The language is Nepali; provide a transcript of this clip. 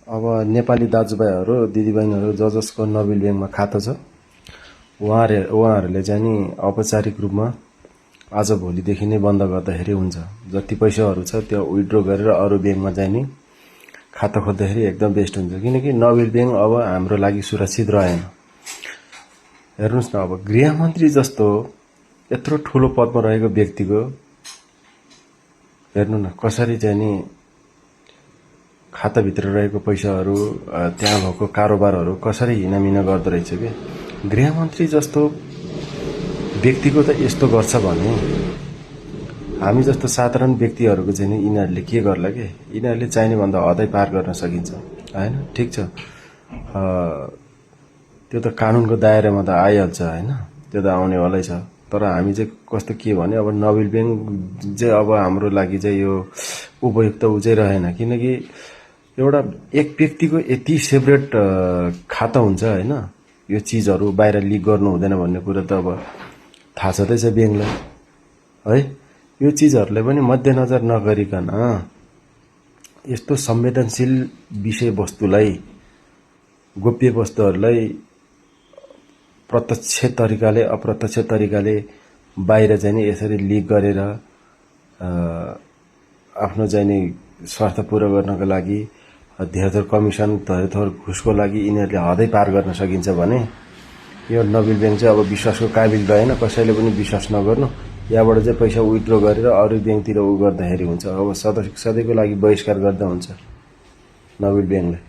अब नेपाली दाजुभाइहरू दिदीबहिनीहरू जसको नबिल ब्याङ्कमा खाता छ उहाँहरूले चाहिँ नि औपचारिक रूपमा आज भोलिदेखि नै बन्द गर्दाखेरि हुन्छ। जति पैसाहरू छ त्यो विथड्र गरेर अरू ब्याङ्कमा चाहिँ नि खाता खोल्दाखेरि एकदम बेस्ट हुन्छ, किनकि नबिल ब्याङ्क अब हाम्रो लागि सुरक्षित रहेन। हेर्नुहोस् न, अब गृहमन्त्री जस्तो यत्रो ठुलो पदमा रहेको व्यक्तिको हेर्नु न कसरी चाहिँ नि खाताभित्र रहेको पैसाहरू त्यहाँ भएको कारोबारहरू कसरी हिनामिना गर्दो रहेछ कि। गृहमन्त्री जस्तो व्यक्तिको त यस्तो गर्छ भने हामी जस्तो साधारण व्यक्तिहरूको चाहिँ नि यिनीहरूले के गर्ला के। यिनीहरूले चाहिने भन्दा हदै पार गर्न सकिन्छ हैन। ठिक छ, त्यो त कानुनको दायरामा त आइहाल्छ हैन, त्यो त आउनेवालै छ। तर हामी चाहिँ कस्तो के भने अब नबिल ब्याङ्क चाहिँ अब हाम्रो लागि चाहिँ यो उपयुक्त उ चाहिँ रहेन, किनकि एउटा एक व्यक्तिको यति सेपरेट खाता हुन्छ हैन। यो चिजहरू बाहिर लिक गर्नु हुँदैन भन्ने कुरा त अब थाहा छँदैछ ब्याङ्कलाई है। यो चिजहरूलाई पनि मध्यनजर नगरिकन यस्तो संवेदनशील विषयवस्तुलाई, गोप्य वस्तुहरूलाई प्रत्यक्ष तरिकाले अप्रत्यक्ष तरिकाले बाहिर चाहिँ नि यसरी लिक गरेर आफ्नो चाहिँ नि स्वार्थ पूरा गर्नको लागि धेर कमिसन धेर घुसको लागि यिनीहरूले हदै पार गर्न सकिन्छ भने यो नबिल ब्याङ्क चाहिँ अब विश्वासको काबिल रहेन। कसैले पनि विश्वास नगर्नु। यहाँबाट चाहिँ पैसा विथड्र गरेर अरू ब्याङ्कतिर उ गर्दाखेरि हुन्छ। अब सधैँको लागि बहिष्कार गर्दा हुन्छ नबिल ब्याङ्कलाई।